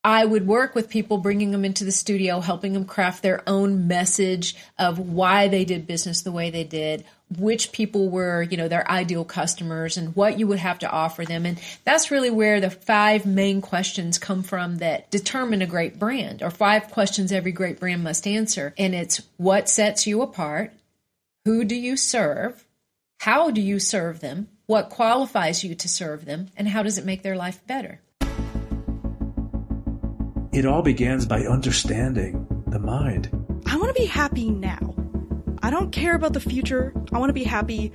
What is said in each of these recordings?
I would work with people, bringing them into the studio, helping them craft their own message of why they did business the way they did, which people were, their ideal customers, and what you would have to offer them. And that's really where the 5 main questions come from that determine a great brand, or 5 questions every great brand must answer. And it's what sets you apart, who do you serve, how do you serve them, what qualifies you to serve them, and how does it make their life better? It all begins by understanding the mind. I want to be happy now. I don't care about the future. I want to be happy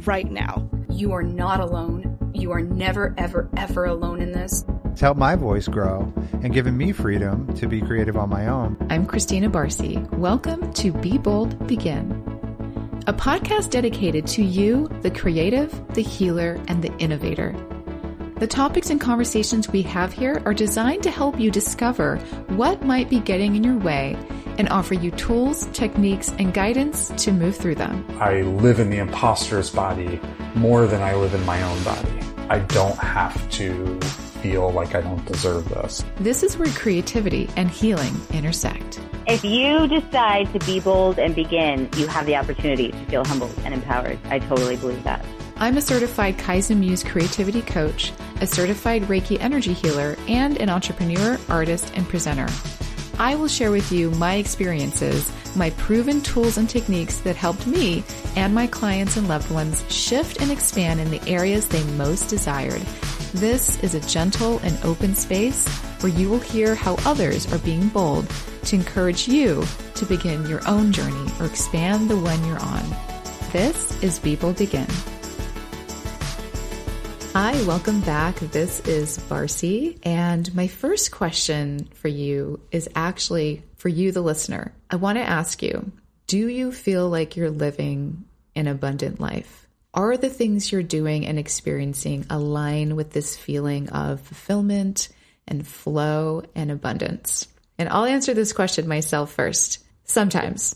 right now. You are not alone. You are never, ever, ever alone in this. It's helped my voice grow and given me freedom to be creative on my own. I'm Christina Barcy. Welcome to Be Bold, Begin, a podcast dedicated to you, the creative, the healer, and the innovator. The topics and conversations we have here are designed to help you discover what might be getting in your way and offer you tools, techniques, and guidance to move through them. I live in the imposter's body more than I live in my own body. I don't have to feel like I don't deserve this. This is where creativity and healing intersect. If you decide to be bold and begin, you have the opportunity to feel humbled and empowered. I totally believe that. I'm a certified Kaizen Muse creativity coach, a certified Reiki energy healer, and an entrepreneur, artist, and presenter. I will share with you my experiences, my proven tools and techniques that helped me and my clients and loved ones shift and expand in the areas they most desired. This is a gentle and open space where you will hear how others are being bold to encourage you to begin your own journey or expand the one you're on. This is Be Bold Begin. Hi, welcome back. This is Barcy, and my first question for you is actually for you, the listener. I want to ask you, do you feel like you're living an abundant life? Are the things you're doing and experiencing align with this feeling of fulfillment and flow and abundance? And I'll answer this question myself first. Sometimes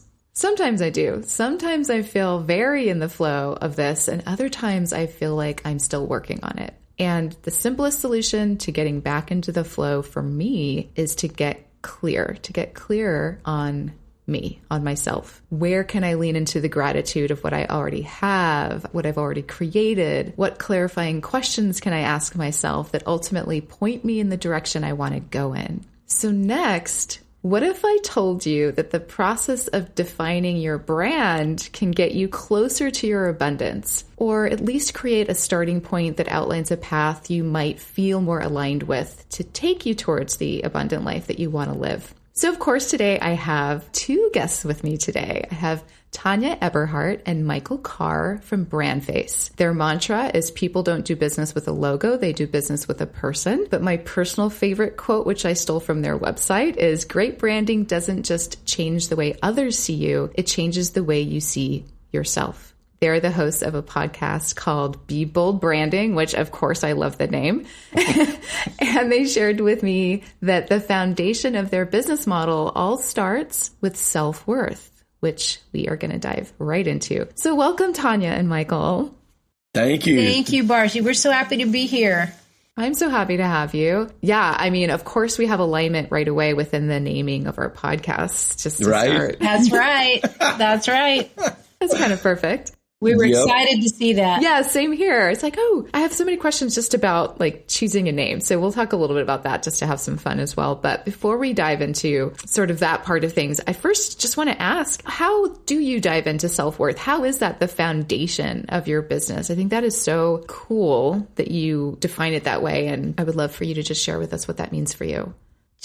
I do. Sometimes I feel very in the flow of this, and other times I feel like I'm still working on it. And the simplest solution to getting back into the flow for me is to get clearer on me, on myself. Where can I lean into the gratitude of what I already have, what I've already created? What clarifying questions can I ask myself that ultimately point me in the direction I want to go in? So next, what if I told you that the process of defining your brand can get you closer to your abundance, or at least create a starting point that outlines a path you might feel more aligned with to take you towards the abundant life that you want to live? So of course, today I have 2 guests with me today. I have Tonya Eberhart and Michael Carr from Brandface. Their mantra is people don't do business with a logo, they do business with a person. But my personal favorite quote, which I stole from their website, is great branding doesn't just change the way others see you, it changes the way you see yourself. They're the hosts of a podcast called Be Bold Branding, which of course I love the name. And they shared with me that the foundation of their business model all starts with self-worth, which we are going to dive right into. So welcome, Tonya and Michael. Thank you. Thank you, Barcy. We're so happy to be here. I'm so happy to have you. Yeah, I mean, of course, we have alignment right away within the naming of our podcast. Just to start. That's right. That's right. That's kind of perfect. We were excited to see that. Yeah, same here. It's like, oh, I have so many questions just about like choosing a name. So we'll talk a little bit about that just to have some fun as well. But before we dive into sort of that part of things, I first just want to ask, how do you dive into self-worth? How is that the foundation of your business? I think that is so cool that you define it that way. And I would love for you to just share with us what that means for you.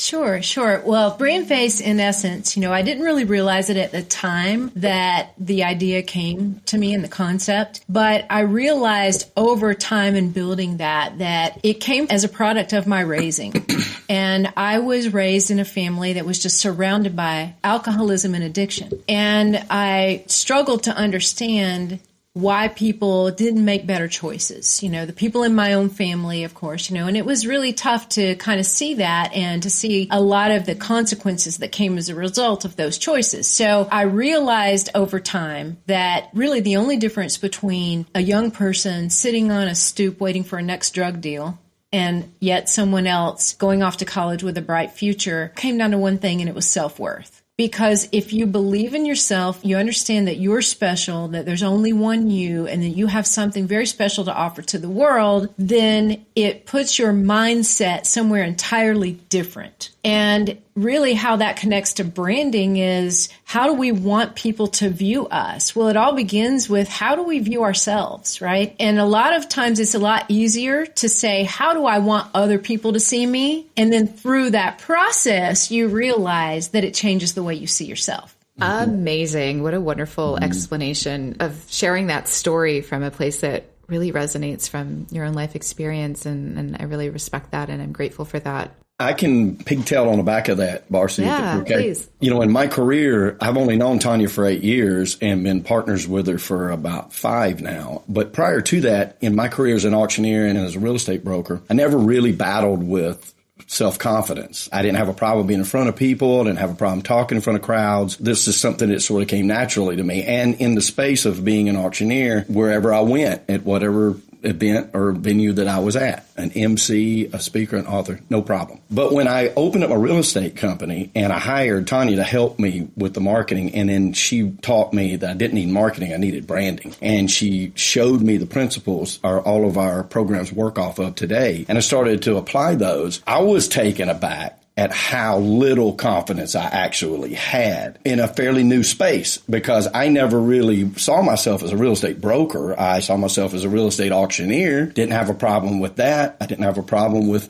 Sure. Well, Brandface, in essence, I didn't really realize it at the time that the idea came to me and the concept, but I realized over time in building that it came as a product of my raising. And I was raised in a family that was just surrounded by alcoholism and addiction. And I struggled to understand why people didn't make better choices. The people in my own family, of course, and it was really tough to kind of see that and to see a lot of the consequences that came as a result of those choices. So I realized over time that really the only difference between a young person sitting on a stoop waiting for a next drug deal and yet someone else going off to college with a bright future, came down to one thing, and it was self-worth. Because if you believe in yourself, you understand that you're special, that there's only one you, and that you have something very special to offer to the world, then it puts your mindset somewhere entirely different. And really how that connects to branding is, how do we want people to view us? Well, it all begins with, how do we view ourselves, right? And a lot of times it's a lot easier to say, how do I want other people to see me? And then through that process, you realize that it changes the way you see yourself. Amazing. What a wonderful explanation of sharing that story from a place that really resonates from your own life experience. And I really respect that, and I'm grateful for that. I can pigtail on the back of that, Barcy. Yeah, please. You know, in my career, I've only known Tonya for 8 years and been partners with her for about 5 now. But prior to that, in my career as an auctioneer and as a real estate broker, I never really battled with self-confidence. I didn't have a problem being in front of people. I didn't have a problem talking in front of crowds. This is something that sort of came naturally to me. And in the space of being an auctioneer, wherever I went, at whatever event or venue that I was at, an MC, a speaker, an author, no problem. But when I opened up a real estate company and I hired Tonya to help me with the marketing, and then she taught me that I didn't need marketing, I needed branding. And she showed me the principles all of our programs work off of today. And I started to apply those. I was taken aback at how little confidence I actually had in a fairly new space, because I never really saw myself as a real estate broker. I saw myself as a real estate auctioneer. Didn't have a problem with that. I didn't have a problem with,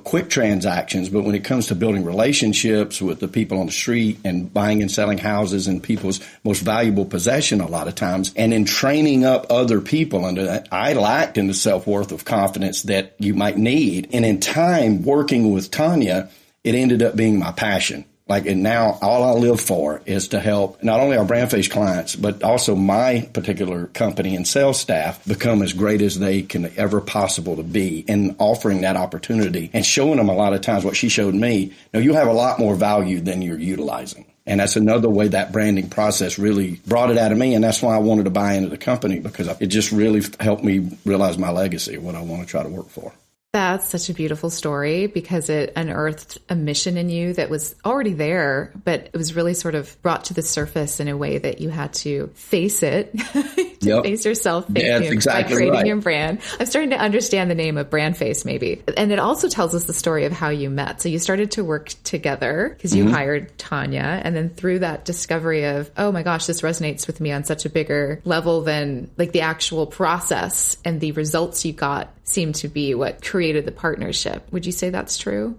quick transactions. But when it comes to building relationships with the people on the street and buying and selling houses and people's most valuable possession a lot of times, and in training up other people under that, I lacked in the self-worth of confidence that you might need. And in time working with Tonya, it ended up being my passion. And now all I live for is to help not only our Brandface clients, but also my particular company and sales staff become as great as they can ever possible to be, and offering that opportunity and showing them a lot of times what she showed me. You have a lot more value than you're utilizing. And that's another way that branding process really brought it out of me. And that's why I wanted to buy into the company, because it just really helped me realize my legacy, what I want to try to work for. That's such a beautiful story, because it unearthed a mission in you that was already there, but it was really sort of brought to the surface in a way that you had to face it, face yourself, by creating your brand. I'm starting to understand the name of Brandface, maybe. And it also tells us the story of how you met. So you started to work together because you hired Tonya, and then through that discovery of, oh my gosh, this resonates with me on such a bigger level than the actual process, and the results you got seem to be what created the partnership. Would you say that's true?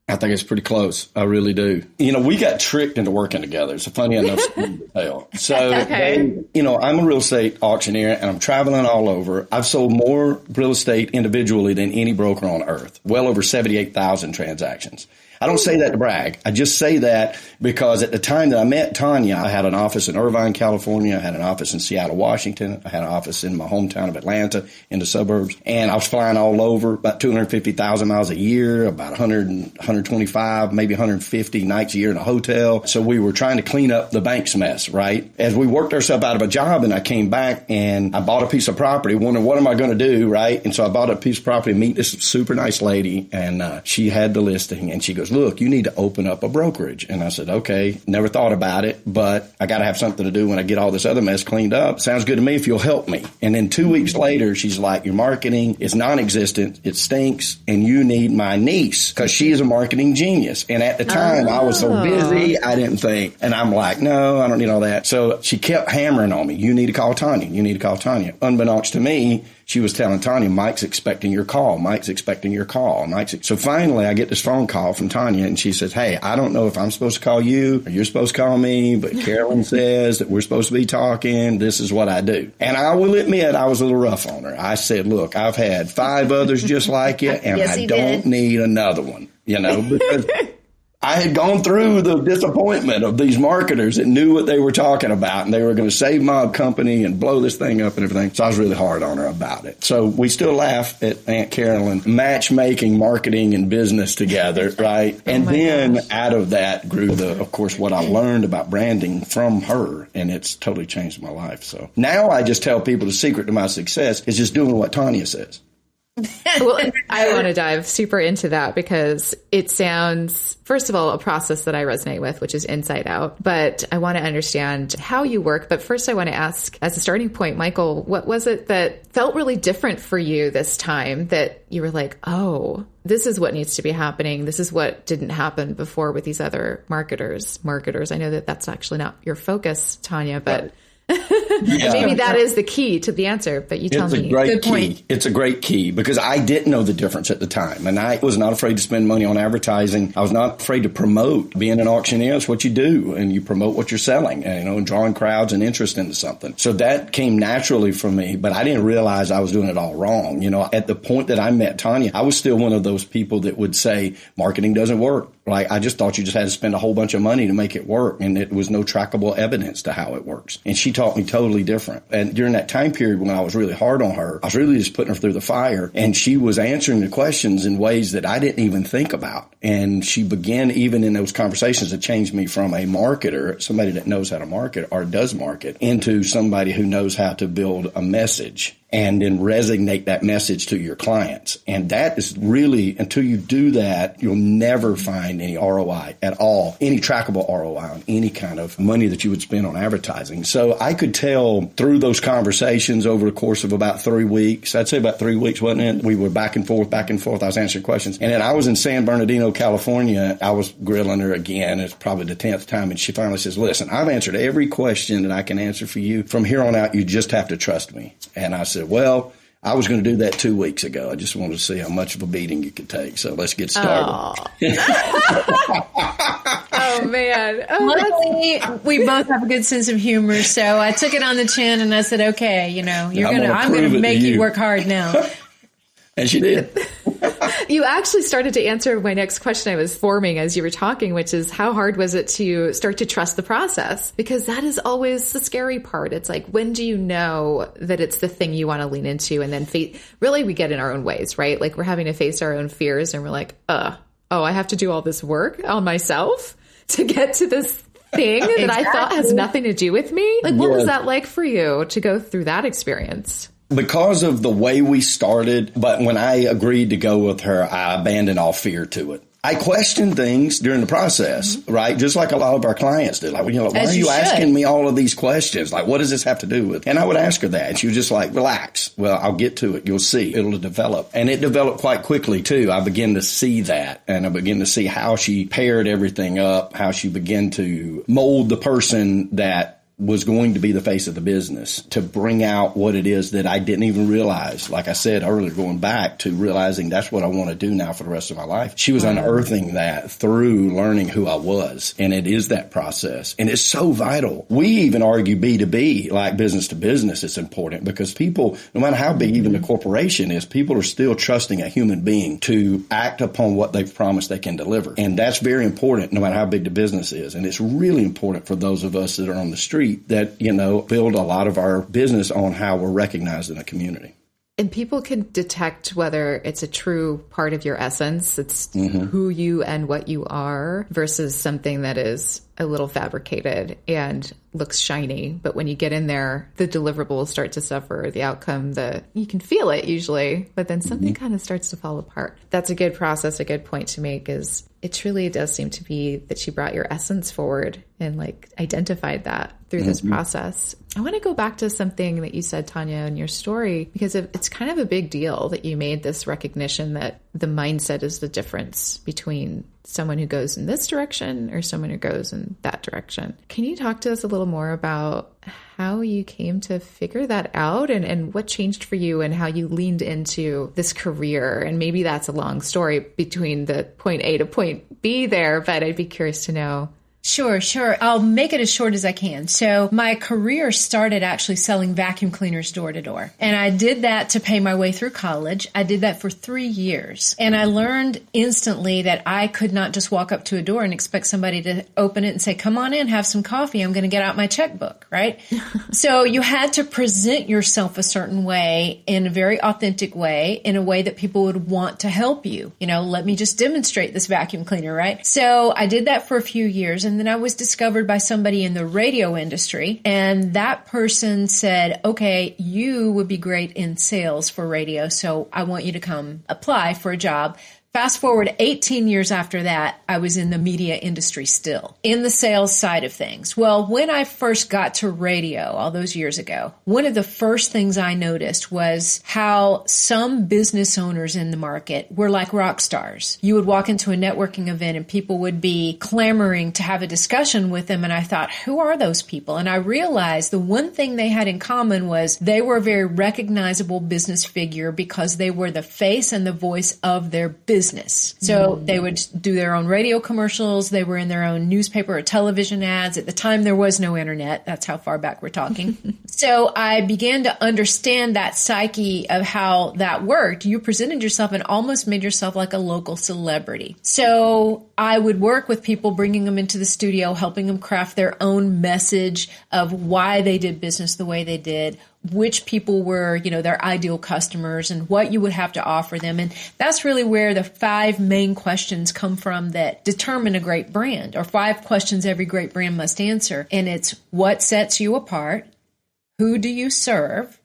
I think it's pretty close. I really do. We got tricked into working together. It's a funny enough story to tell. So, I'm a real estate auctioneer and I'm traveling all over. I've sold more real estate individually than any broker on earth. Well over 78,000 transactions. I don't say that to brag. I just say that because at the time that I met Tonya, I had an office in Irvine, California. I had an office in Seattle, Washington. I had an office in my hometown of Atlanta in the suburbs. And I was flying all over, about 250,000 miles a year, about 100, 125, maybe 150 nights a year in a hotel. So we were trying to clean up the bank's mess, right? As we worked ourselves out of a job, and I came back and I bought a piece of property, wondering what am I going to do, right? And so I bought a piece of property and meet this super nice lady, and she had the listing, and she goes, look, you need to open up a brokerage. And I said, okay, never thought about it, but I got to have something to do when I get all this other mess cleaned up. Sounds good to me if you'll help me. And then 2 weeks later, she's like, your marketing is non-existent. It stinks. And you need my niece, because she is a marketing genius. And at the time, I was so busy, I didn't think. And I'm like, no, I don't need all that. So she kept hammering on me. You need to call Tonya. You need to call Tonya. Unbeknownst to me, she was telling Tonya, Mike's expecting your call. Mike's expecting your call. So finally, I get this phone call from Tonya, and she says, hey, I don't know if I'm supposed to call you or you're supposed to call me, but Carolyn says that we're supposed to be talking. This is what I do. And I will admit I was a little rough on her. I said, look, I've had 5 others just like you, and yes, I don't need another one, because I had gone through the disappointment of these marketers that knew what they were talking about, and they were going to save my company and blow this thing up and everything. So I was really hard on her about it. So we still laugh at Aunt Carolyn matchmaking marketing and business together, right? And then out of that grew of course, what I learned about branding from her, and it's totally changed my life. So now I just tell people the secret to my success is just doing what Tonya says. Well, I want to dive super into that because it sounds, first of all, a process that I resonate with, which is inside out. But I want to understand how you work. But first, I want to ask, as a starting point, Michael, what was it that felt really different for you this time that you were like, oh, this is what needs to be happening. This is what didn't happen before with these other marketers. I know that that's actually not your focus, Tonya, but... Yeah. Maybe that is the key to the answer, but you tell me. It's a great key. It's a great key because I didn't know the difference at the time. And I was not afraid to spend money on advertising. I was not afraid to promote. Being an auctioneer is what you do, and you promote what you're selling, and drawing crowds and interest into something. So that came naturally for me, but I didn't realize I was doing it all wrong. At the point that I met Tonya, I was still one of those people that would say marketing doesn't work. Like, I just thought you just had to spend a whole bunch of money to make it work, and it was no trackable evidence to how it works. And she taught me totally different. And during that time period when I was really hard on her, I was really just putting her through the fire, and she was answering the questions in ways that I didn't even think about. And she began, even in those conversations, to change me from a marketer, somebody that knows how to market or does market, into somebody who knows how to build a message and then resonate that message to your clients. And that is really, until you do that, you'll never find any ROI at all, any trackable ROI on any kind of money that you would spend on advertising. So I could tell through those conversations over the course of about 3 weeks, I'd say about 3 weeks, wasn't it? We were back and forth. I was answering questions. And then I was in San Bernardino, California. I was grilling her again. It's probably the 10th time. And she finally says, listen, I've answered every question that I can answer for you. From here on out, you just have to trust me. And I said, well, I was going to do that 2 weeks ago. I just wanted to see how much of a beating you could take. So let's get started. Oh, man. Luckily, we both have a good sense of humor. So I took it on the chin and I said, okay, I'm going to make you work hard now. And she did. You actually started to answer my next question I was forming as you were talking, which is how hard was it to start to trust the process? Because that is always the scary part. It's like, when do you know that it's the thing you want to lean into? And then really we get in our own ways, right? Like, we're having to face our own fears and we're like, I have to do all this work on myself to get to this thing that I thought has nothing to do with me. Like, what was that like for you to go through that experience? Because of the way we started, but when I agreed to go with her, I abandoned all fear to it. I questioned things during the process, right? Just like a lot of our clients did. Like, why are you asking me all of these questions? Like, what does this have to do with? And I would ask her that. And she was just like, relax. Well, I'll get to it. You'll see. It'll develop. And it developed quite quickly, too. I began to see that. And I began to see how she paired everything up, how she began to mold the person that was going to be the face of the business, to bring out what it is that I didn't even realize. Like I said earlier, going back to realizing that's what I want to do now for the rest of my life. She was unearthing that through learning who I was. And it is that process. And it's so vital. We even argue B2B, like business to business, it's important because people, no matter how big even the corporation is, people are still trusting a human being to act upon what they've promised they can deliver. And that's very important no matter how big the business is. And it's really important for those of us that are on the street that, build a lot of our business on how we're recognized in the community. And people can detect whether it's a true part of your essence, it's who you and what you are, versus something that is a little fabricated and looks shiny. But when you get in there, the deliverables start to suffer, the outcome, you can feel it usually, but then something kind of starts to fall apart. That's a good process. A good point to make is it truly does seem to be that she brought your essence forward and identified that through this process. I want to go back to something that you said, Tonya, in your story, because it's kind of a big deal that you made this recognition that the mindset is the difference between someone who goes in this direction or someone who goes in that direction. Can you talk to us a little more about how you came to figure that out and what changed for you and how you leaned into this career? And maybe that's a long story between the point A to point B there, but I'd be curious to know. Sure. I'll make it as short as I can. So my career started actually selling vacuum cleaners door to door. And I did that to pay my way through college. I did that for 3 years. And I learned instantly that I could not just walk up to a door and expect somebody to open it and say, come on in, have some coffee. I'm going to get out my checkbook, right? So you had to present yourself a certain way, in a very authentic way, in a way that people would want to help you. Let me just demonstrate this vacuum cleaner, right? So I did that for a few years. And And then I was discovered by somebody in the radio industry. And that person said, okay, you would be great in sales for radio. So I want you to come apply for a job. Fast forward 18 years after that, I was in the media industry still, in the sales side of things. Well, when I first got to radio all those years ago, one of the first things I noticed was how some business owners in the market were like rock stars. You would walk into a networking event and people would be clamoring to have a discussion with them. And I thought, who are those people? And I realized the one thing they had in common was they were a very recognizable business figure because they were the face and the voice of their business. So they would do their own radio commercials. They were in their own newspaper or television ads. At the time, there was no internet. That's how far back we're talking. So I began to understand that psyche of how that worked. You presented yourself and almost made yourself like a local celebrity. So I would work with people, bringing them into the studio, helping them craft their own message of why they did business the way they did, which people were, their ideal customers and what you would have to offer them. And that's really where the 5 main questions come from that determine a great brand, or 5 questions every great brand must answer. And it's what sets you apart? Who do you serve?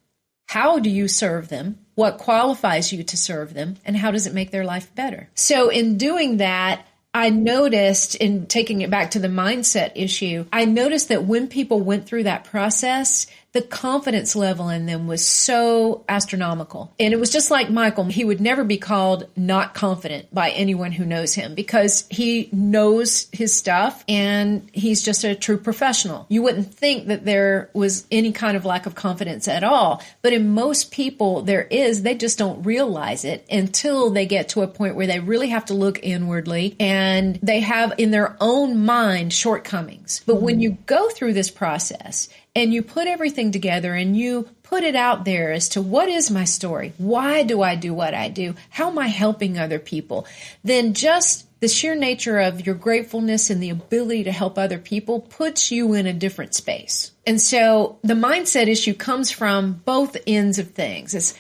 How do you serve them? What qualifies you to serve them? And how does it make their life better? So in doing that, I noticed, in taking it back to the mindset issue, I noticed that when people went through that process, the confidence level in them was so astronomical. And it was just like Michael. He would never be called not confident by anyone who knows him because he knows his stuff and he's just a true professional. You wouldn't think that there was any kind of lack of confidence at all. But in most people, there is. They just don't realize it until they get to a point where they really have to look inwardly and they have in their own mind shortcomings. But when you go through this process and you put everything together and you put it out there as to what is my story? Why do I do what I do? How am I helping other people? Then just the sheer nature of your gratefulness and the ability to help other people puts you in a different space. And so the mindset issue comes from both ends of things. It's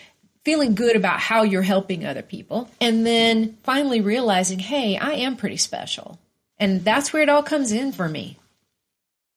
feeling good about how you're helping other people, and then finally realizing, hey, I am pretty special. And that's where it all comes in for me.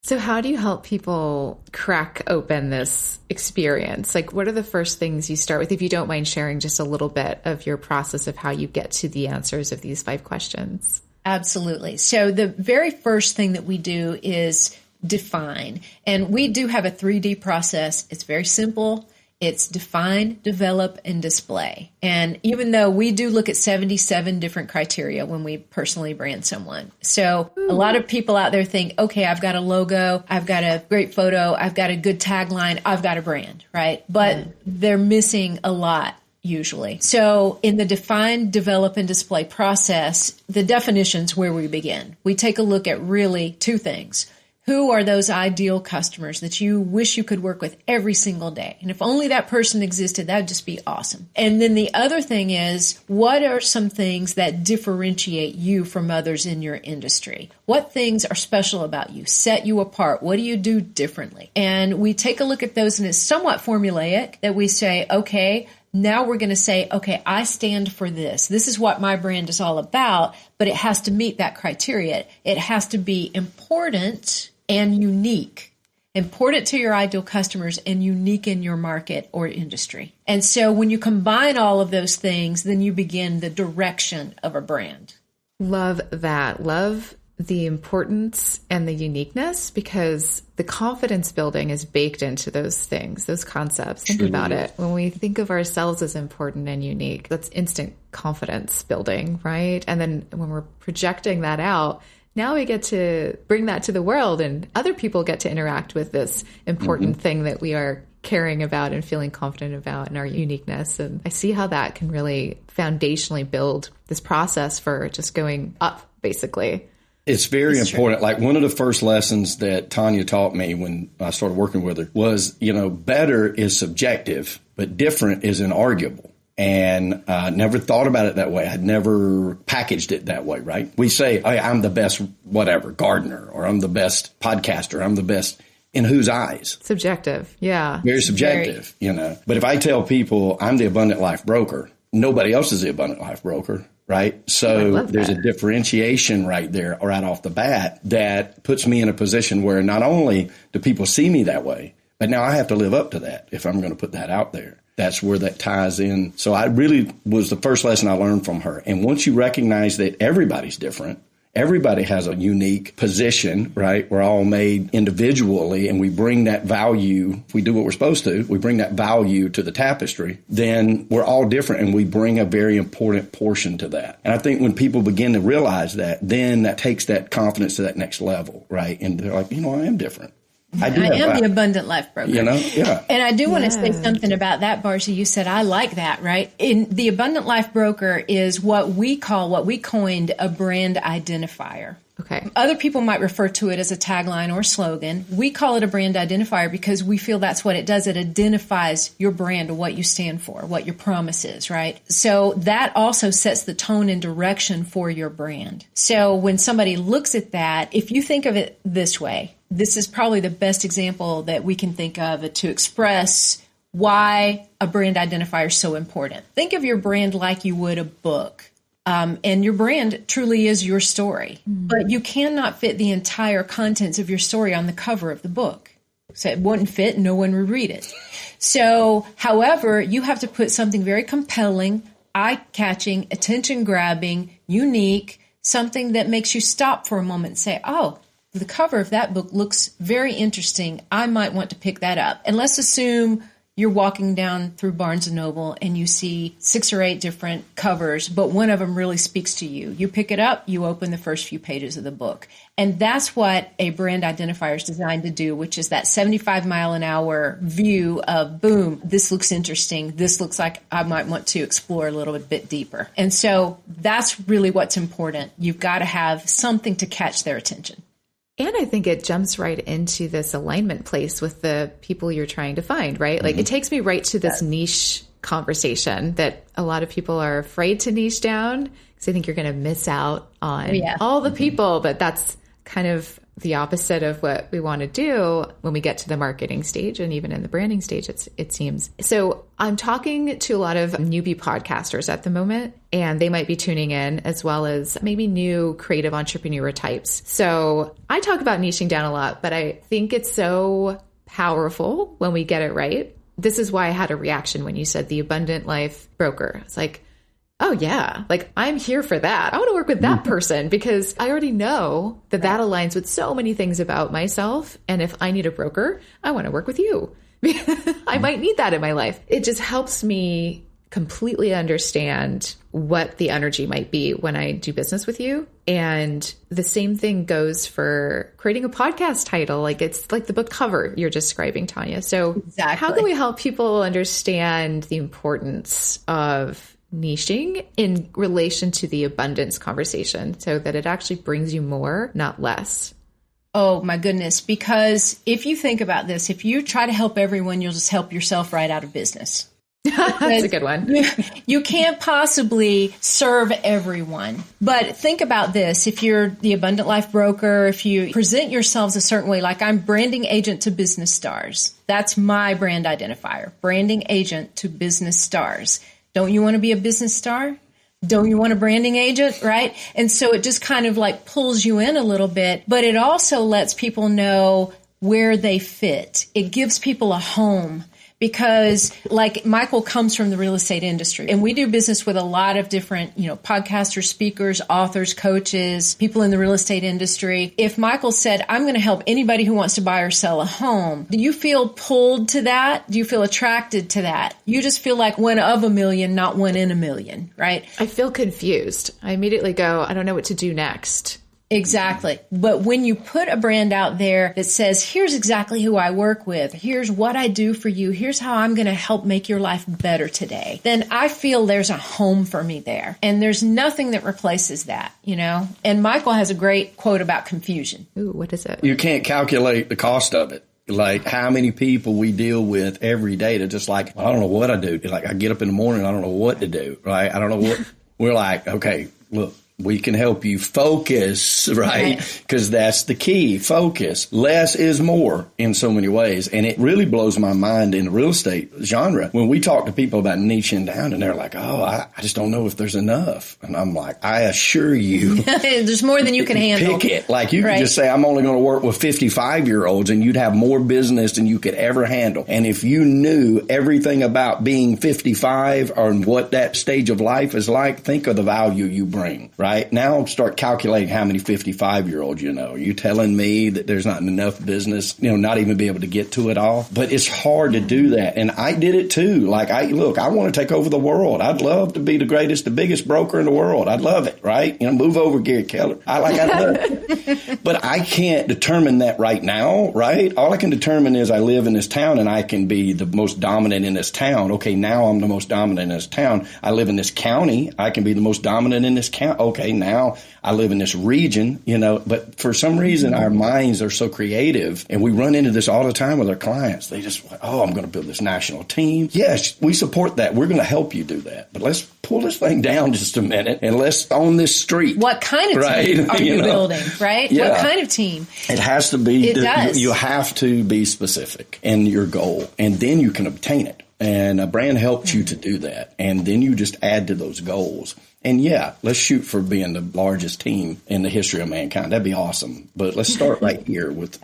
So how do you help people crack open this experience? Like, what are the first things you start with? If you don't mind sharing just a little bit of your process of how you get to the answers of these 5 questions. Absolutely. So the very first thing that we do is define. And we do have a 3D process. It's very simple. It's define, develop, and display. And even though we do look at 77 different criteria when we personally brand someone. So a lot of people out there think, okay, I've got a logo, I've got a great photo, I've got a good tagline, I've got a brand, right? But they're missing a lot usually. So in the define, develop, and display process, the definition's where we begin. We take a look at really 2 things. Who are those ideal customers that you wish you could work with every single day? And if only that person existed, that would just be awesome. And then the other thing is, what are some things that differentiate you from others in your industry? What things are special about you, set you apart? What do you do differently? And we take a look at those, and it's somewhat formulaic that we say, okay, now we're going to say, okay, I stand for this. This is what my brand is all about, but it has to meet that criteria. It has to be important and unique, important to your ideal customers and unique in your market or industry. And so when you combine all of those things, then you begin the direction of a brand. Love that. Love the importance and the uniqueness, because the confidence building is baked into those things, those concepts. Think about it. When we think of ourselves as important and unique, that's instant confidence building, right? And then when we're projecting that out, now we get to bring that to the world, and other people get to interact with this important thing that we are caring about and feeling confident about in our uniqueness. And I see how that can really foundationally build this process for just going up, basically. It's very important. Like, one of the first lessons that Tonya taught me when I started working with her was, better is subjective, but different is inarguable. And I never thought about it that way. I'd never packaged it that way, right? We say, hey, I'm the best whatever, gardener, or I'm the best podcaster, I'm the best. In whose eyes? Subjective, yeah. Very subjective, But if I tell people I'm the abundant life broker, nobody else is the abundant life broker, right? So there's a differentiation right there right off the bat that puts me in a position where not only do people see me that way, but now I have to live up to that if I'm going to put that out there. That's where that ties in. So I really was the first lesson I learned from her. And once you recognize that everybody's different, everybody has a unique position, right? We're all made individually, and we bring that value. If we do what we're supposed to, we bring that value to the tapestry, then we're all different, and we bring a very important portion to that. And I think when people begin to realize that, then that takes that confidence to that next level, right? And they're like, I am different. I am the abundant life broker. Yeah. And I do want to say something about that, Barcy. You said, I like that, right? In the abundant life broker is what we coined a brand identifier. Okay. Other people might refer to it as a tagline or slogan. We call it a brand identifier because we feel that's what it does. It identifies your brand or what you stand for, what your promise is, right? So that also sets the tone and direction for your brand. So when somebody looks at that, if you think of it this way, this is probably the best example that we can think of to express why a brand identifier is so important. Think of your brand like you would a book. And your brand truly is your story, but you cannot fit the entire contents of your story on the cover of the book. So it wouldn't fit, no one would read it. So, however, you have to put something very compelling, eye-catching, attention-grabbing, unique, something that makes you stop for a moment and say, oh, the cover of that book looks very interesting. I might want to pick that up. And let's assume you're walking down through Barnes & Noble and you see 6 or 8 different covers, but one of them really speaks to you. You pick it up, you open the first few pages of the book. And that's what a brand identifier is designed to do, which is that 75-mile-an-hour view of, boom, this looks interesting. This looks like I might want to explore a little bit deeper. And so that's really what's important. You've got to have something to catch their attention. And I think it jumps right into this alignment place with the people you're trying to find, right? Like it takes me right to this niche conversation that a lot of people are afraid to niche down because they think you're going to miss out on all the people. But that's kind of the opposite of what we want to do when we get to the marketing stage and even in the branding stage, it seems. So I'm talking to a lot of newbie podcasters at the moment, and they might be tuning in as well as maybe new creative entrepreneur types. So I talk about niching down a lot, but I think it's so powerful when we get it right. This is why I had a reaction when you said the abundant life broker. It's like, oh yeah, like I'm here for that. I want to work with that person because I already know that that aligns with so many things about myself. And if I need a broker, I want to work with you. I might need that in my life. It just helps me completely understand what the energy might be when I do business with you. And the same thing goes for creating a podcast title. Like it's like the book cover you're describing, Tonya. So how can we help people understand the importance of niching in relation to the abundance conversation so that it actually brings you more, not less? Oh my goodness. Because if you think about this, if you try to help everyone, you'll just help yourself right out of business. That's a good one. You can't possibly serve everyone. But think about this. If you're the abundant life broker, if you present yourselves a certain way, like I'm branding agent to business stars, that's my brand identifier, branding agent to business stars. Don't you want to be a business star? Don't you want a branding agent, right? And so it just kind of like pulls you in a little bit, but it also lets people know where they fit. It gives people a home. Because like Michael comes from the real estate industry and we do business with a lot of different, podcasters, speakers, authors, coaches, people in the real estate industry. If Michael said, I'm going to help anybody who wants to buy or sell a home, do you feel pulled to that? Do you feel attracted to that? You just feel like one of a million, not one in a million, right? I feel confused. I immediately go, I don't know what to do next. Exactly. But when you put a brand out there that says, here's exactly who I work with, here's what I do for you, here's how I'm going to help make your life better today, then I feel there's a home for me there. And there's nothing that replaces that, And Michael has a great quote about confusion. Ooh, what is it? You can't calculate the cost of it. Like how many people we deal with every day that just like, I don't know what I do. Like I get up in the morning, I don't know what to do, right? I don't know what. We're like, okay, look. We can help you focus, right? Because that's the key, focus. Less is more in so many ways. And it really blows my mind in the real estate genre when we talk to people about niching down and they're like, oh, I just don't know if there's enough. And I'm like, I assure you. There's more than you can handle. Pick it. Like you could just say, I'm only going to work with 55-year-olds and you'd have more business than you could ever handle. And if you knew everything about being 55 or what that stage of life is like, think of the value you bring, right? Now start calculating how many 55-year-olds you know. Are you telling me that there's not enough business, not even be able to get to it all? But it's hard to do that. And I did it too. Like, I want to take over the world. I'd love to be the greatest, the biggest broker in the world. I'd love it, right? Move over Gary Keller. I love it. But I can't determine that right now, right? All I can determine is I live in this town and I can be the most dominant in this town. Okay, now I'm the most dominant in this town. I live in this county. I can be the most dominant in this county. Okay, now I live in this region, but for some reason our minds are so creative and we run into this all the time with our clients. They just, I'm going to build this national team. Yes, we support that. We're going to help you do that. But let's pull this thing down just a minute and let's own this street. What kind of team are you building, right? Yeah. What kind of team? It has to be. It does. You have to be specific in your goal and then you can obtain it. And Bran helps you to do that. And then you just add to those goals. And yeah, let's shoot for being the largest team in the history of mankind. That'd be awesome. But let's start right here with,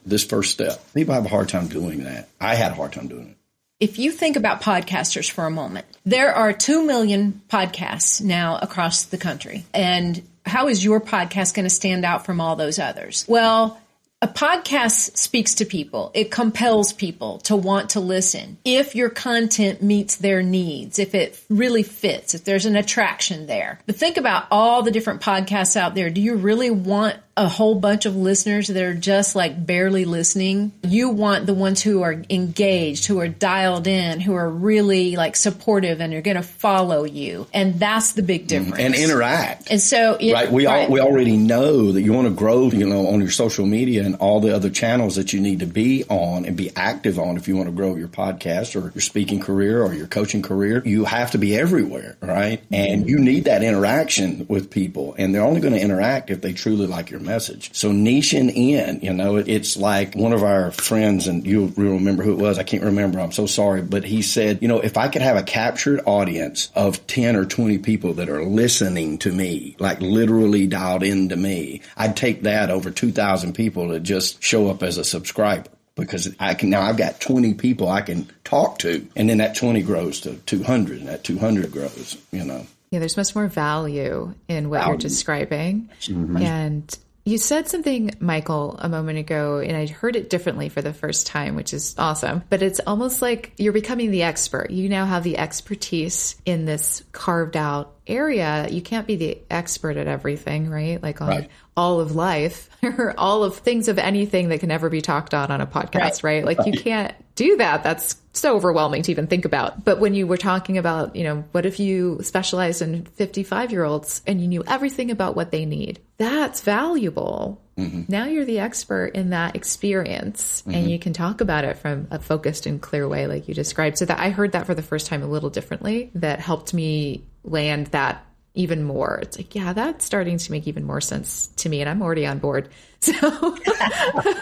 this first step. People have a hard time doing that. I had a hard time doing it. If you think about podcasters for a moment, there are 2 million podcasts now across the country. And how is your podcast going to stand out from all those others? Well, a podcast speaks to people. It compels people to want to listen. If your content meets their needs, if it really fits, if there's an attraction there. But think about all the different podcasts out there. Do you really want a whole bunch of listeners that are just like barely listening? You want the ones who are engaged, who are dialed in, who are really like supportive and are going to follow you. And that's the big difference. And interact. And so, we already know that you want to grow, on your social media and all the other channels that you need to be on and be active on if you want to grow your podcast or your speaking career or your coaching career. You have to be everywhere, right? And you need that interaction with people. And they're only going to interact if they truly like your message. So niching in, it's like one of our friends, and you'll remember who it was. I can't remember. I'm so sorry. But he said, if I could have a captured audience of 10 or 20 people that are listening to me, like literally dialed into me, I'd take that over 2,000 people that just show up as a subscriber. Because I've got 20 people I can talk to, and then that 20 grows to 200, and that 200 grows, Yeah, there's much more value in what you're describing. Mm-hmm. And you said something, Michael, a moment ago, and I heard it differently for the first time, which is awesome. But it's almost like you're becoming the expert. You now have the expertise in this carved out area. You can't be the expert at everything, right? Like on all of life or all of things of anything that can ever be talked on a podcast, right? Like you can't do that. That's so overwhelming to even think about. But when you were talking about, what if you specialized in 55-year-olds and you knew everything about what they need? That's valuable. Mm-hmm. Now you're the expert in that experience, and you can talk about it from a focused and clear way like you described. So that I heard that for the first time a little differently. That helped me land that even more. It's like, yeah, that's starting to make even more sense to me, and I'm already on board. So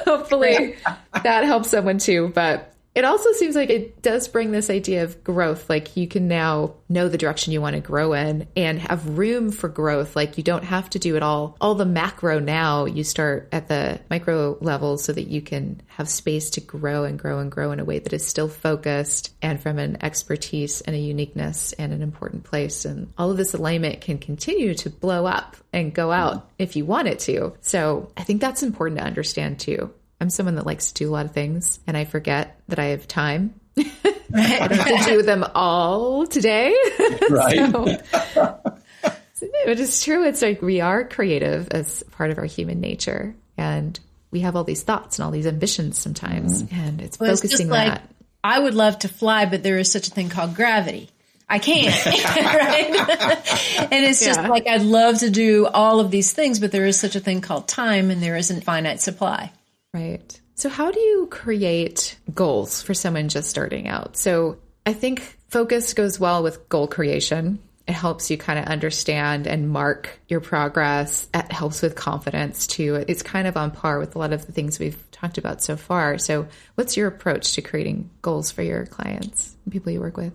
hopefully that helps someone too. But it also seems like it does bring this idea of growth. Like you can now know the direction you want to grow in and have room for growth. Like you don't have to do it all the macro now. You start at the micro level so that you can have space to grow and grow and grow in a way that is still focused and from an expertise and a uniqueness and an important place. And all of this alignment can continue to blow up and go out if you want it to. So I think that's important to understand too. I'm someone that likes to do a lot of things, and I forget that I have time. I don't have to do them all today. Right. So, it is true. It's like we are creative as part of our human nature, and we have all these thoughts and all these ambitions sometimes, and it's focusing on that. I would love to fly, but there is such a thing called gravity. I can't, right? And it's just like I'd love to do all of these things, but there is such a thing called time, and there isn't finite supply. Right. So how do you create goals for someone just starting out? So I think focus goes well with goal creation. It helps you kind of understand and mark your progress. It helps with confidence too. It's kind of on par with a lot of the things we've talked about so far. So what's your approach to creating goals for your clients and people you work with?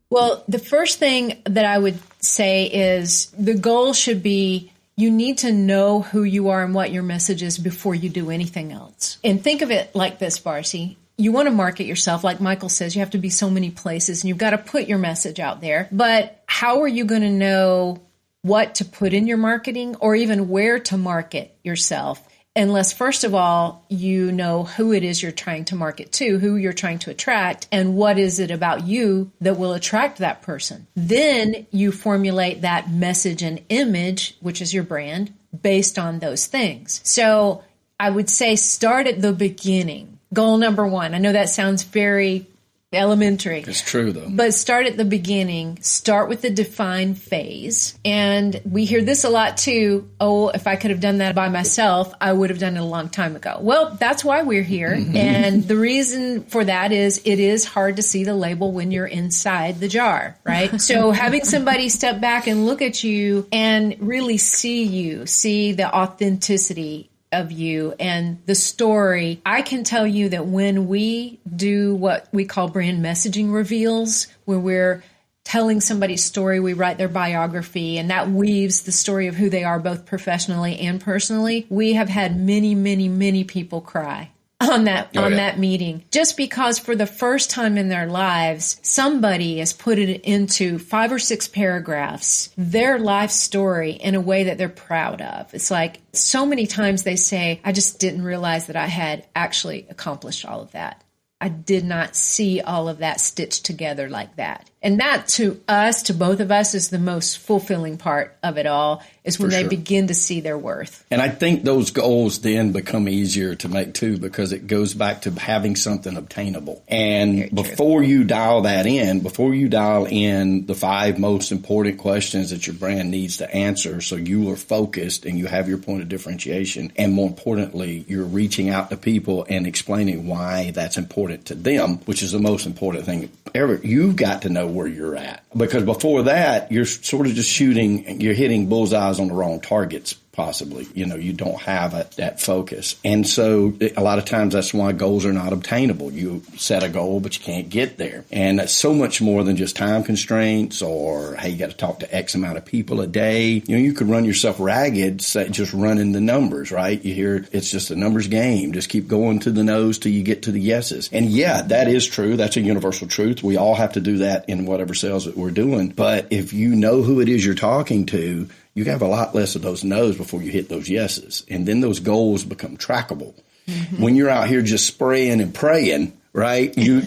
Well, the first thing that I would say is the goal should be you need to know who you are and what your message is before you do anything else. And think of it like this, Barcy. You want to market yourself. Like Michael says, you have to be so many places and you've got to put your message out there. But how are you going to know what to put in your marketing or even where to market yourself unless, first of all, you know who it is you're trying to market to, who you're trying to attract, and what is it about you that will attract that person? Then you formulate that message and image, which is your brand, based on those things. So I would say start at the beginning. Goal number one. I know that sounds very elementary. It's true, though. But start at the beginning. Start with the define phase. And we hear this a lot, too. Oh, if I could have done that by myself, I would have done it a long time ago. Well, that's why we're here. And the reason for that is it is hard to see the label when you're inside the jar, right? So having somebody step back and look at you and really see you, see the authenticity of you and the story. I can tell you that when we do what we call brand messaging reveals, where we're telling somebody's story, we write their biography, and that weaves the story of who they are both professionally and personally, we have had many, many, many people cry on that meeting, just because for the first time in their lives, somebody has put it into 5 or 6 paragraphs, their life story in a way that they're proud of. It's like so many times they say, I just didn't realize that I had actually accomplished all of that. I did not see all of that stitched together like that. And that to us, to both of us, is the most fulfilling part of it all, is when they begin to see their worth. And I think those goals then become easier to make too, because it goes back to having something obtainable. And before you dial that in, before you dial in the 5 most important questions that your brand needs to answer, so you are focused and you have your point of differentiation, and more importantly, you're reaching out to people and explaining why that's important to them, which is the most important thing ever. You've got to know where you're at, because before that, you're sort of just shooting, you're hitting bullseyes on the wrong targets. Possibly, you don't have that focus. And so a lot of times that's why goals are not obtainable. You set a goal, but you can't get there. And that's so much more than just time constraints or, hey, you got to talk to X amount of people a day. You could run yourself ragged, just running the numbers, right? You hear it's just a numbers game. Just keep going to the no's till you get to the yeses. And yeah, that is true. That's a universal truth. We all have to do that in whatever sales that we're doing. But if you know who it is you're talking to, you have a lot less of those no's before you hit those yeses. And then those goals become trackable. Mm-hmm. When you're out here just spraying and praying, right? You're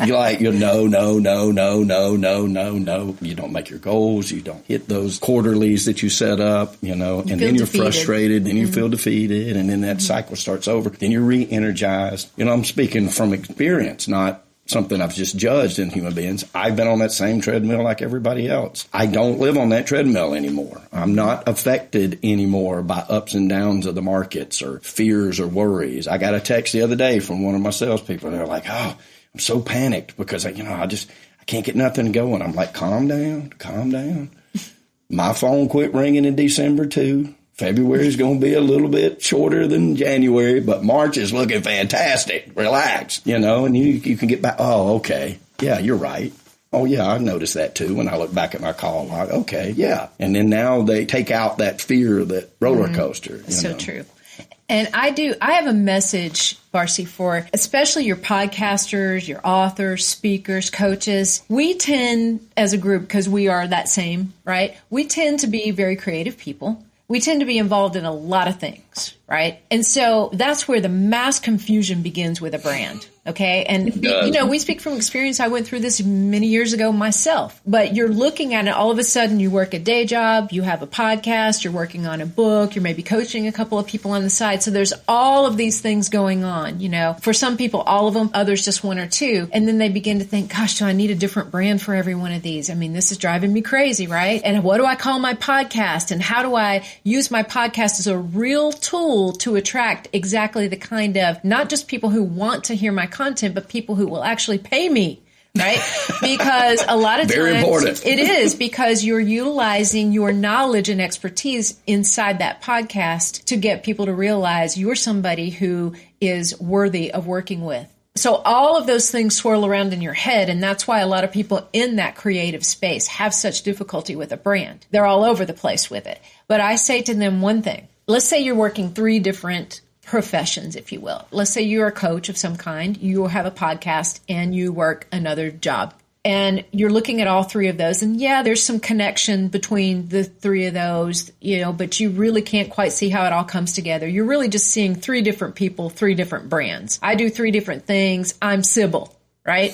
like, no. You don't make your goals. You don't hit those quarterlies that you set up, and then you're frustrated. Then you feel defeated. And then that cycle starts over. Then you're re-energized. I'm speaking from experience, not something I've just judged in human beings. I've been on that same treadmill like everybody else. I don't live on that treadmill anymore. I'm not affected anymore by ups and downs of the markets or fears or worries. I got a text the other day from one of my salespeople. They're like, oh, I'm so panicked because, I can't get nothing going. I'm like, calm down. My phone quit ringing in December too. February is going to be a little bit shorter than January, but March is looking fantastic. Relax, and you can get back. Oh, okay. Yeah, you're right. Oh, yeah, I noticed that too when I look back at my call log. Okay, yeah. And then now they take out that fear, that roller coaster. So true. And I have a message, Barcy, for especially your podcasters, your authors, speakers, coaches. We tend, as a group, because we are that same, right? We tend to be very creative people. We tend to be involved in a lot of things, right? And so that's where the mass confusion begins with a brand, okay? And, we speak from experience. I went through this many years ago myself. But you're looking at it, all of a sudden you work a day job, you have a podcast, you're working on a book, you're maybe coaching a couple of people on the side. So there's all of these things going on, For some people, all of them, others just 1 or 2. And then they begin to think, gosh, do I need a different brand for every one of these? I mean, this is driving me crazy, right? And what do I call my podcast? And how do I use my podcast as a real tool to attract exactly the kind of, not just people who want to hear my content, but people who will actually pay me right? Because a lot of Very times important. it is, because you're utilizing your knowledge and expertise inside that podcast to get people to realize you're somebody who is worthy of working with. So all of those things swirl around in your head, and that's why a lot of people in that creative space have such difficulty with a brand. They're all over the place with it. But I say to them one thing. Let's say you're working 3 different professions, if you will. Let's say you're a coach of some kind, you have a podcast, and you work another job. And you're looking at all 3 of those. And yeah, there's some connection between the 3 of those, but you really can't quite see how it all comes together. You're really just seeing 3 different people, 3 different brands. I do 3 different things. I'm Sybil, right?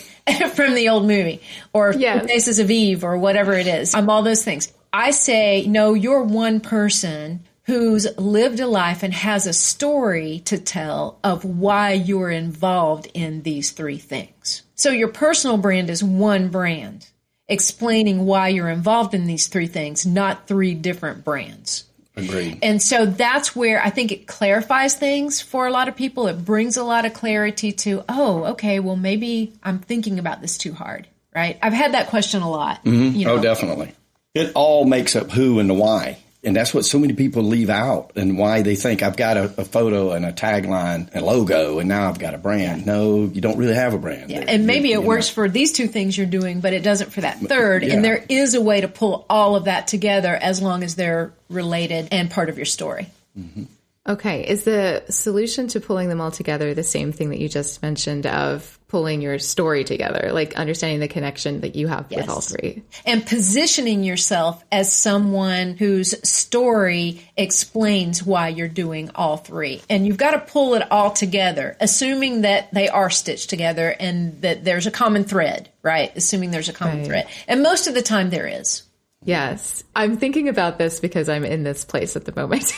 From the old movie, or Faces of Eve, or whatever it is. I'm all those things. I say, no, you're one person who's lived a life and has a story to tell of why you're involved in these 3 things. So your personal brand is one brand, explaining why you're involved in these 3 things, not 3 different brands. Agreed. And so that's where I think it clarifies things for a lot of people. It brings a lot of clarity to, oh, okay, well, maybe I'm thinking about this too hard, right? I've had that question a lot. Mm-hmm. Oh, definitely. It all makes up who and the why. And that's what so many people leave out, and why they think I've got a photo and a tagline and logo, and now I've got a brand. No, you don't really have a brand. Yeah. And maybe it works for these 2 things you're doing, but it doesn't for that 3rd. Yeah. And there is a way to pull all of that together as long as they're related and part of your story. Mm-hmm. Okay. Is the solution to pulling them all together the same thing that you just mentioned of pulling your story together, like understanding the connection that you have with all 3? And positioning yourself as someone whose story explains why you're doing all 3. And you've got to pull it all together, assuming that they are stitched together and that there's a common thread, right? Assuming there's a common thread. And most of the time there is. Yes. I'm thinking about this because I'm in this place at the moment.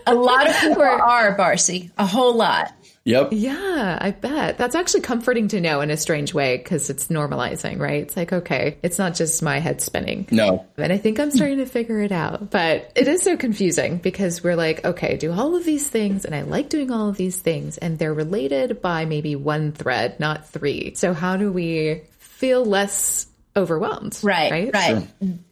A lot of people are, Barcy. A whole lot. Yep. Yeah, I bet. That's actually comforting to know in a strange way, because it's normalizing, right? It's like, okay, it's not just my head spinning. No. And I think I'm starting to figure it out. But it is so confusing because we're like, okay, do all of these things, and I like doing all of these things, and they're related by maybe 1 thread, not 3. So how do we feel less overwhelmed? Right. Sure.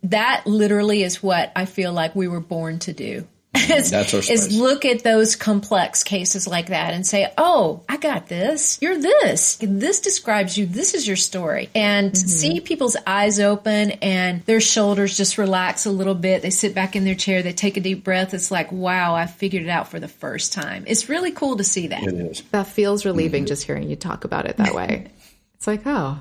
That literally is what I feel like we were born to do. That's our space. Is look at those complex cases like that and say, oh, I got this. You're this. This describes you. This is your story. And see people's eyes open and their shoulders just relax a little bit. They sit back in their chair. They take a deep breath. It's like, wow, I figured it out for the first time. It's really cool to see that. It is. That feels relieving just hearing you talk about it that way. It's like, oh.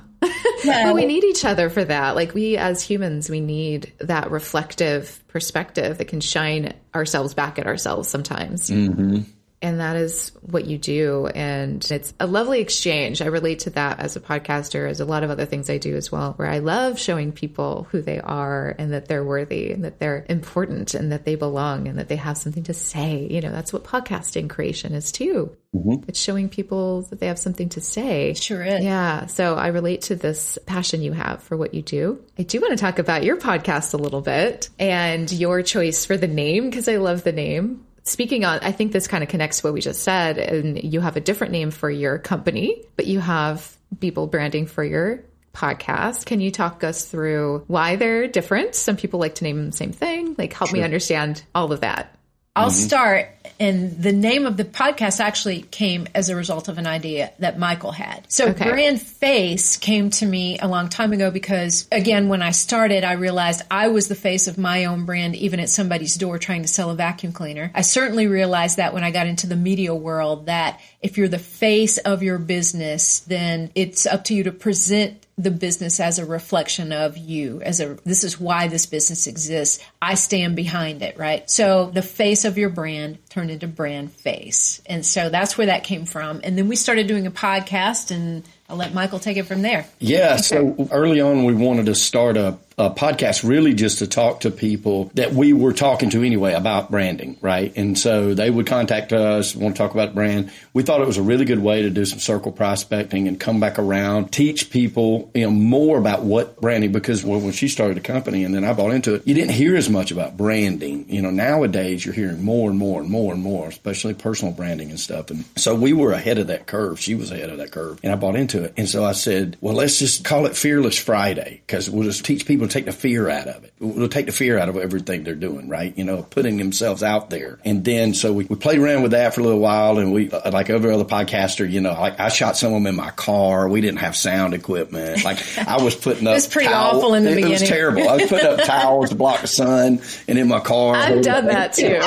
But we need each other for that. Like, we as humans, we need that reflective perspective that can shine ourselves back at ourselves sometimes. Mm-hmm. And that is what you do. And it's a lovely exchange. I relate to that as a podcaster, as a lot of other things I do as well, where I love showing people who they are and that they're worthy and that they're important and that they belong and that they have something to say. You know, that's what podcasting creation is too. Mm-hmm. It's showing people that they have something to say. Sure is. Yeah. So I relate to this passion you have for what you do. I do want to talk about your podcast a little bit and your choice for the name, because I love the name. Speaking on, I think this kind of connects to what we just said, and you have a different name for your company, but you have People branding for your podcast. Can you talk us through why they're different? Some people like to name them the same thing. Like, help me understand all of that. I'll start. And the name of the podcast actually came as a result of an idea that Michael had. So Brandface came to me a long time ago because, again, when I started, I realized I was the face of my own brand, even at somebody's door trying to sell a vacuum cleaner. I certainly realized that when I got into the media world, that if you're the face of your business, then it's up to you to present the business as a reflection of you, this is why this business exists. I stand behind it, right? So the face of your brand turned into Brandface. And so that's where that came from. And then we started doing a podcast, and I'll let Michael take it from there. Yeah. So early on, we wanted to start a podcast really just to talk to people that we were talking to anyway about branding, right? And so they would contact us, want to talk about brand. We thought it was a really good way to do some circle prospecting and come back around, teach people, more about what branding, because when she started the company and then I bought into it, you didn't hear as much about branding. Nowadays you're hearing more and more and more and more, especially personal branding and stuff. And so we were ahead of that curve. She was ahead of that curve and I bought into it. And so I said, well, let's just call it Fearless Friday, because we'll just teach people to take the fear out of it. We'll take the fear out of everything they're doing, right? Putting themselves out there. And then so we played around with that for a little while, and we, like every other podcaster, like I shot some of them in my car. We didn't have sound equipment. Like I was putting up It was pretty awful in the beginning. It was terrible. I was putting up towels to block the sun, and in my car. I've done that too.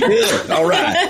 Good. All right.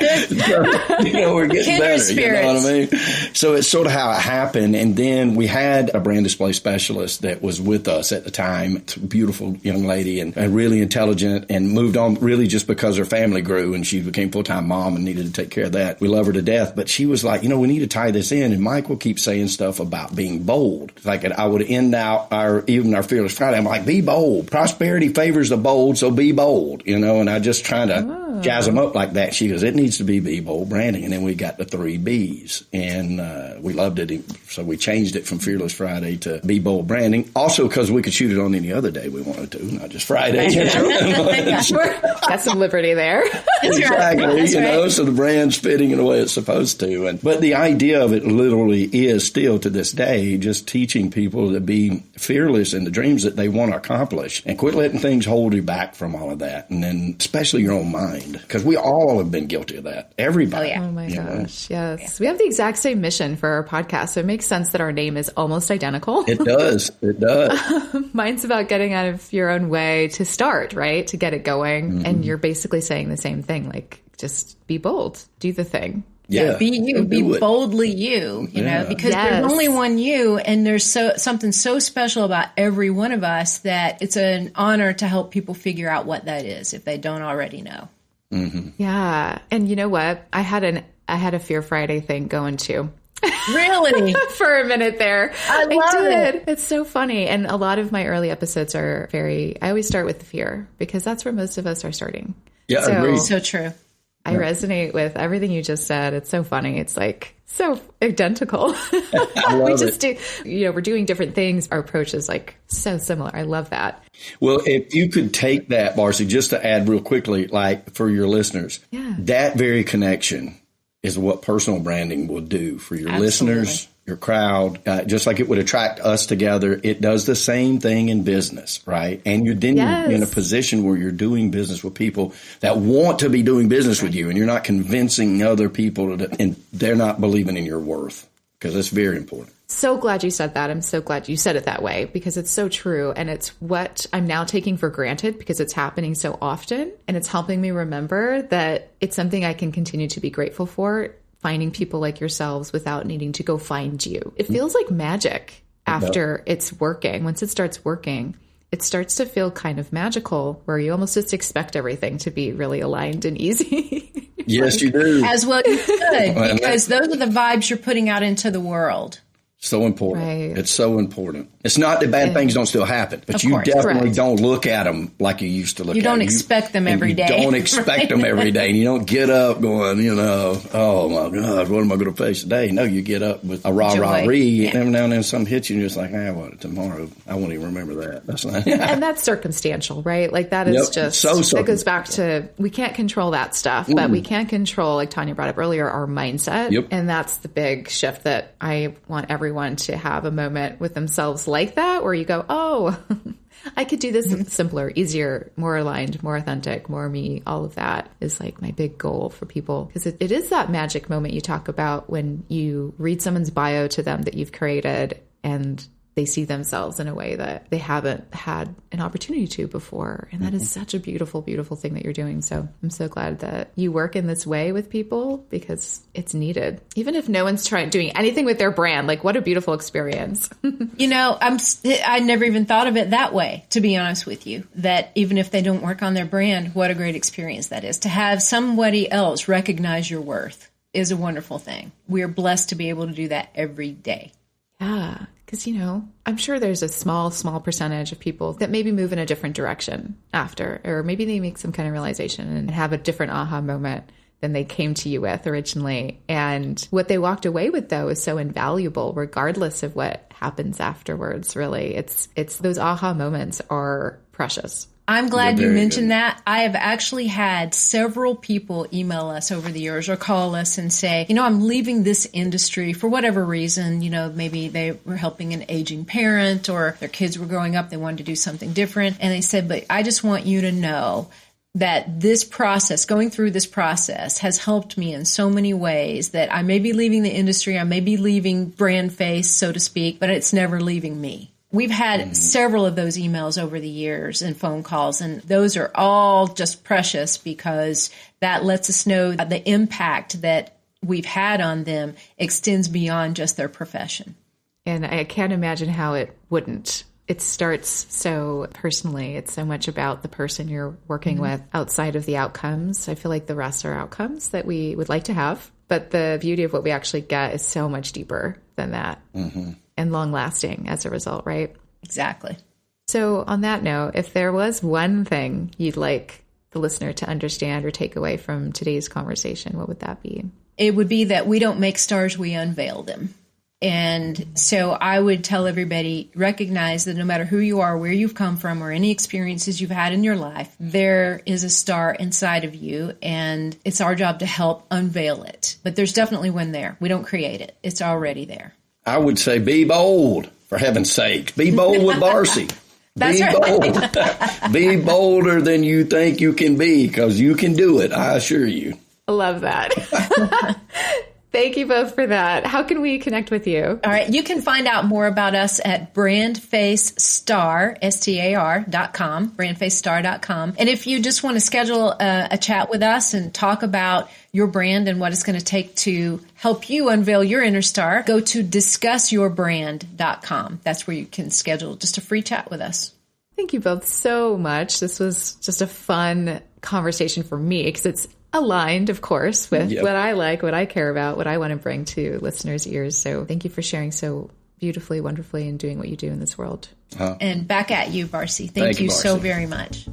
We're getting better. Spirits. You know what I mean? So it's sort of how it happened. And then we had a brand display specialist that was with us at the time. It's a beautiful young lady and really intelligent, and moved on really just because her family grew and she became full-time mom and needed to take care of that. We love her to death. But she was like, we need to tie this in. And Mike will keep saying stuff about being bold. Like I would end out our Fearless Friday. I'm like, be bold. Prosperity favors the bold, so be bold, and I just trying to jazz them up like that. She goes, it needs to be bold branding. And then we got the 3 B's, and we loved it. So we changed it from Fearless Friday to Be Bold Branding. Also because we could shoot it on any other day we wanted to, not just Friday. Got some liberty there. Exactly. So the brand's fitting in the way it's supposed to. But the idea of it literally is still to this day just teaching people to be fearless in the dreams that they want to accomplish, and quit letting things hold you back from all of that. And then especially your own mind, because we all have been guilty of that. Everybody. Oh my gosh. Yes. Yeah. We have the exact same mission for our podcast. So it makes sense that our name is almost identical. It does. It does. Mine's about getting out of your own way to start, right? To get it going. Mm-hmm. And you're basically saying the same thing, like just be bold, do the thing. Yeah. Be you, be boldly you, because there's only one you, and there's something so special about every one of us that it's an honor to help people figure out what that is if they don't already know. Mm-hmm. Yeah. And you know what? I had a Fear Friday thing going too. Really? For a minute there. I did. It. It's so funny. And a lot of my early episodes are I always start with the fear, because that's where most of us are starting. Yeah, I agree. So true. I resonate with everything you just said. It's so funny. It's like so identical. We just do, we're doing different things. Our approach is like so similar. I love that. Well, if you could take that, Marcy, just to add real quickly, like for your listeners, that very connection is what personal branding will do for your listeners, your crowd, just like it would attract us together. It does the same thing in business, right? And you're in a position where you're doing business with people that want to be doing business with you, and you're not convincing other people and they're not believing in your worth, because it's very important. So glad you said that. I'm so glad you said it that way, because it's so true. And it's what I'm now taking for granted because it's happening so often. And it's helping me remember that it's something I can continue to be grateful for, finding people like yourselves without needing to go find you. It feels like magic after it's working. Once it starts working, it starts to feel kind of magical, where you almost just expect everything to be really aligned and easy. Yes, you do. As well you should, because those are the vibes you're putting out into the world. So important. Right. It's so important. It's not that bad things don't still happen, but you definitely don't look at them like you used to look at them. You don't expect them every day. You don't expect them every day. And you don't get up going, oh my God, what am I going to face today? No, you get up with a rah-rah-ree. And every now and then something hits you and you're just like, tomorrow, I won't even remember that. That's not. And that's circumstantial, right? Like that is just, that goes back to, we can't control that stuff, but we can control, like Tonya brought up earlier, our mindset. Yep. And that's the big shift that I want everyone to have a moment with themselves like that, where you go, oh, I could do this simpler, easier, more aligned, more authentic, more me. All of that is like my big goal for people, because it is that magic moment you talk about when you read someone's bio to them that you've created and they see themselves in a way that they haven't had an opportunity to before. And that is such a beautiful, beautiful thing that you're doing. So I'm so glad that you work in this way with people, because it's needed. Even if no one's doing anything with their brand, like what a beautiful experience. I never even thought of it that way, to be honest with you, that even if they don't work on their brand, what a great experience that is. To have somebody else recognize your worth is a wonderful thing. We are blessed to be able to do that every day. Yeah. Because, I'm sure there's a small percentage of people that maybe move in a different direction after, or maybe they make some kind of realization and have a different aha moment than they came to you with originally. And what they walked away with, though, is so invaluable, regardless of what happens afterwards, really. It's those aha moments are precious. I'm glad you mentioned that. I have actually had several people email us over the years or call us and say, I'm leaving this industry for whatever reason. Maybe they were helping an aging parent or their kids were growing up. They wanted to do something different. And they said, but I just want you to know that this process, going through this process, has helped me in so many ways that I may be leaving the industry, I may be leaving Brandface, so to speak, but it's never leaving me. We've had several of those emails over the years and phone calls, and those are all just precious because that lets us know that the impact that we've had on them extends beyond just their profession. And I can't imagine how it wouldn't. It starts so personally. It's so much about the person you're working with outside of the outcomes. I feel like the rest are outcomes that we would like to have. But the beauty of what we actually get is so much deeper than that and long lasting as a result, right? Exactly. So on that note, if there was one thing you'd like the listener to understand or take away from today's conversation, what would that be? It would be that we don't make stars, we unveil them. And so I would tell everybody, recognize that no matter who you are, where you've come from, or any experiences you've had in your life, there is a star inside of you, and it's our job to help unveil it. But there's definitely one there. We don't create it. It's already there. I would say be bold, for heaven's sake. Be bold with Barcy. That's be right. bold. Be bolder than you think you can be, because you can do it, I assure you. I love that. Thank you both for that. How can we connect with you? All right. You can find out more about us at brandfacestar, STAR.com, brandfacestar.com. And if you just want to schedule a chat with us and talk about your brand and what it's going to take to help you unveil your inner star, go to discussyourbrand.com. That's where you can schedule just a free chat with us. Thank you both so much. This was just a fun conversation for me because it's aligned, of course, with what I like, what I care about, what I want to bring to listeners' ears. So thank you for sharing so beautifully, wonderfully, and doing what you do in this world. And back at you, Barcy. Thank you so very much.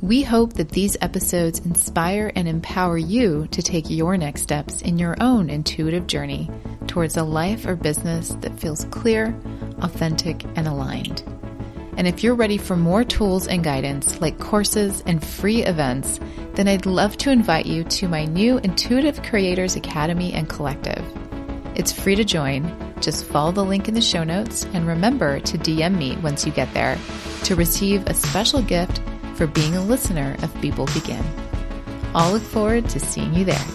We hope that these episodes inspire and empower you to take your next steps in your own intuitive journey towards a life or business that feels clear, authentic, and aligned. And if you're ready for more tools and guidance like courses and free events, then I'd love to invite you to my new Intuitive Creators Academy and Collective. It's free to join. Just follow the link in the show notes and remember to DM me once you get there to receive a special gift for being a listener of Be Bold Begin. I'll look forward to seeing you there.